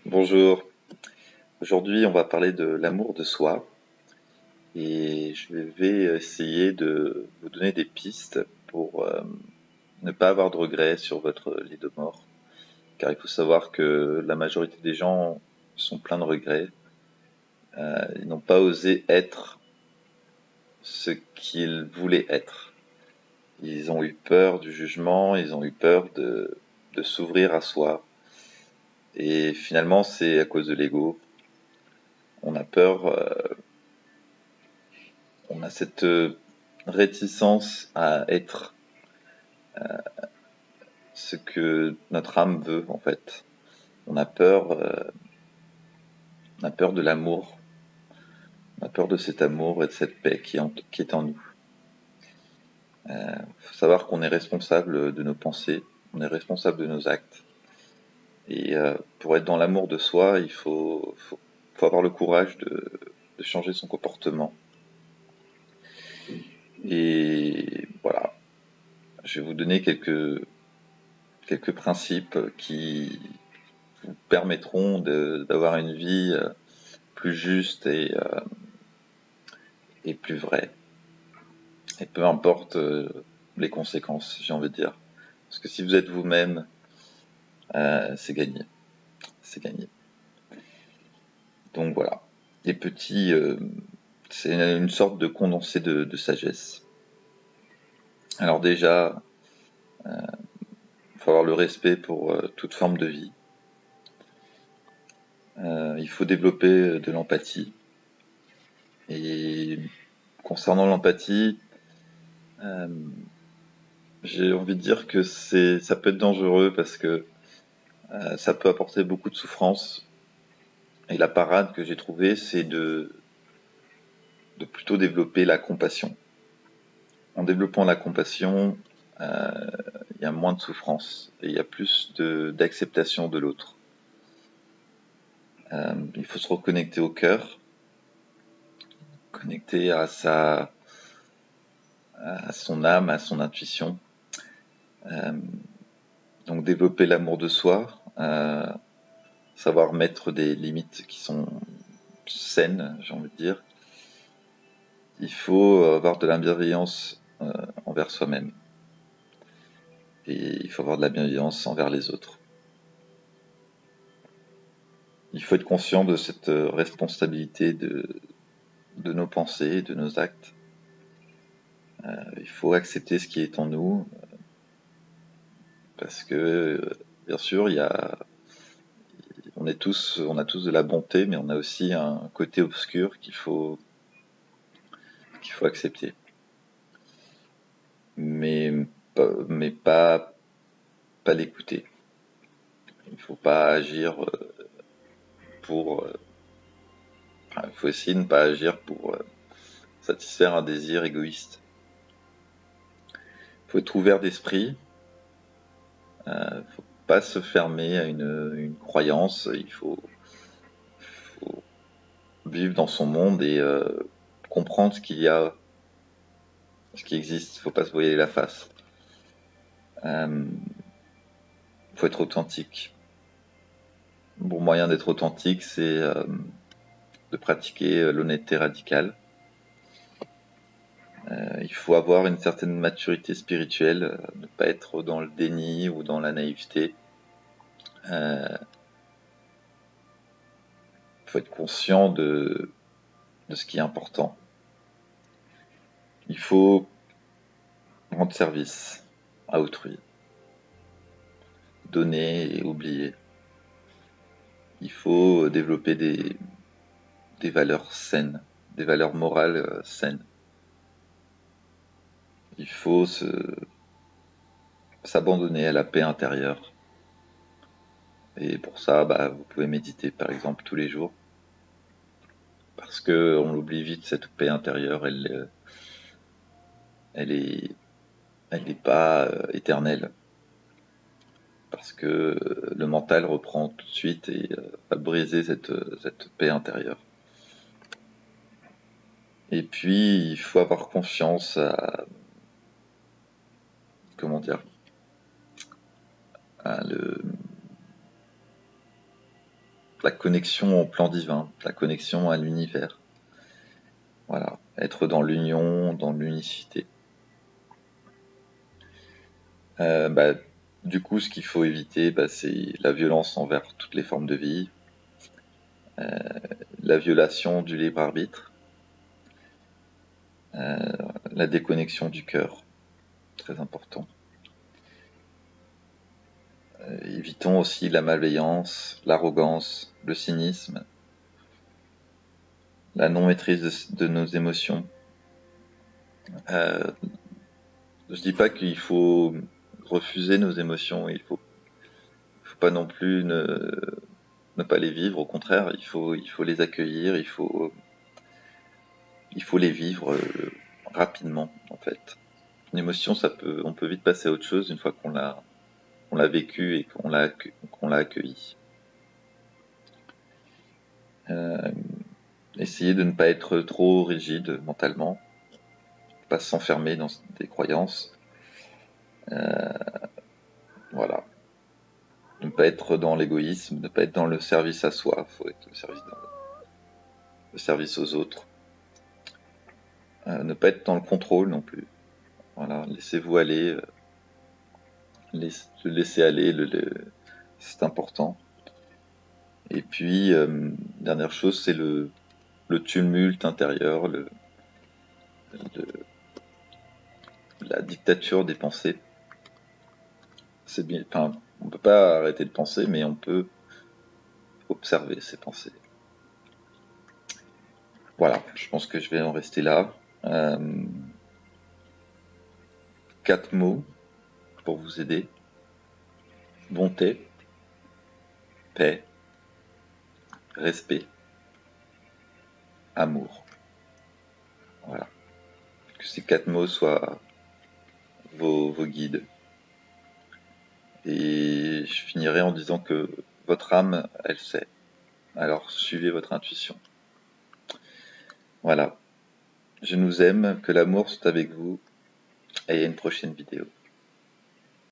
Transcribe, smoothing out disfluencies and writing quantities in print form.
Bonjour, aujourd'hui on va parler de l'amour de soi et je vais essayer de vous donner des pistes pour ne pas avoir de regrets sur votre lit de mort, car il faut savoir que la majorité des gens sont pleins de regrets. Ils n'ont pas osé être ce qu'ils voulaient être. Ils ont eu peur du jugement, ils ont eu peur de s'ouvrir à soi, et finalement c'est à cause de l'ego. On a peur, on a cette réticence à être ce que notre âme veut en fait. On a peur, on a peur de l'amour, on a peur de cet amour et de cette paix qui est en nous. Faut savoir qu'on est responsable de nos pensées, on est responsable de nos actes. Et pour être dans l'amour de soi, faut avoir le courage de changer son comportement. Et voilà, je vais vous donner quelques principes qui vous permettront d'avoir une vie plus juste et plus vraie. Et peu importe les conséquences, j'ai envie de dire. Parce que si vous êtes vous-même, c'est gagné. C'est gagné. Donc voilà. Les petits, c'est une sorte de condensé de sagesse. Alors déjà, il faut avoir le respect pour toute forme de vie. Il faut développer de l'empathie. Et concernant l'empathie, j'ai envie de dire que ça peut être dangereux parce que ça peut apporter beaucoup de souffrance. Et la parade que j'ai trouvée, c'est de plutôt développer la compassion. En développant la compassion, il y a moins de souffrance et il y a plus d'acceptation de l'autre. Il faut se reconnecter au cœur, connecter à son âme, à son intuition. Donc développer l'amour de soi, savoir mettre des limites qui sont saines, j'ai envie de dire. Il faut avoir de la bienveillance envers soi-même. Et il faut avoir de la bienveillance envers les autres. Il faut être conscient de cette responsabilité de nos pensées, de nos actes. Il faut accepter ce qui est en nous, parce que, bien sûr, on a tous de la bonté, mais on a aussi un côté obscur qu'il faut accepter. Mais pas l'écouter. Il ne faut pas agir pour. Il faut essayer de ne pas agir pour satisfaire un désir égoïste. Il faut être ouvert d'esprit. Il ne faut pas se fermer à une croyance. Faut vivre dans son monde et comprendre ce qui existe. Il ne faut pas se voiler la face. Il faut être authentique. Un bon moyen d'être authentique, c'est de pratiquer l'honnêteté radicale. Il faut avoir une certaine maturité spirituelle, ne pas être dans le déni ou dans la naïveté. Il faut être conscient de ce qui est important. Il faut rendre service à autrui, donner et oublier. Il faut développer des valeurs saines, des valeurs morales saines. Il faut s'abandonner à la paix intérieure. Et pour ça, vous pouvez méditer par exemple tous les jours. Parce que on l'oublie vite, cette paix intérieure, elle est pas éternelle. Parce que le mental reprend tout de suite et va briser cette paix intérieure. Et puis, il faut avoir confiance à, comment dire, à la connexion au plan divin, la connexion à l'univers. Voilà, être dans l'union, dans l'unicité. Du coup, ce qu'il faut éviter, c'est la violence envers toutes les formes de vie, la violation du libre arbitre, la déconnexion du cœur, très important. Évitons aussi la malveillance, l'arrogance, le cynisme, la non-maîtrise de nos émotions. Je dis pas qu'il faut refuser nos émotions, il faut pas non plus ne pas les vivre, au contraire, il faut les accueillir, il faut les vivre rapidement, en fait. Une émotion, on peut vite passer à autre chose une fois qu'on l'a vécu et qu'on l'a accueilli. Essayer de ne pas être trop rigide mentalement, pas s'enfermer dans des croyances. Voilà. Ne pas être dans l'égoïsme, ne pas être dans le service à soi, il faut être le service aux autres. Ne pas être dans le contrôle non plus. Voilà, laissez-vous aller, laisser aller, c'est important. Et puis, dernière chose, c'est le tumulte intérieur, la dictature des pensées. C'est bien, enfin, on peut pas arrêter de penser, mais on peut observer ses pensées. Voilà, je pense que je vais en rester là. 4 mots pour vous aider. Bonté, paix, respect, amour. Voilà. Que ces 4 mots soient vos guides. Et je finirai en disant que votre âme, elle sait. Alors suivez votre intuition. Voilà. Je nous aime, que l'amour soit avec vous, et à une prochaine vidéo.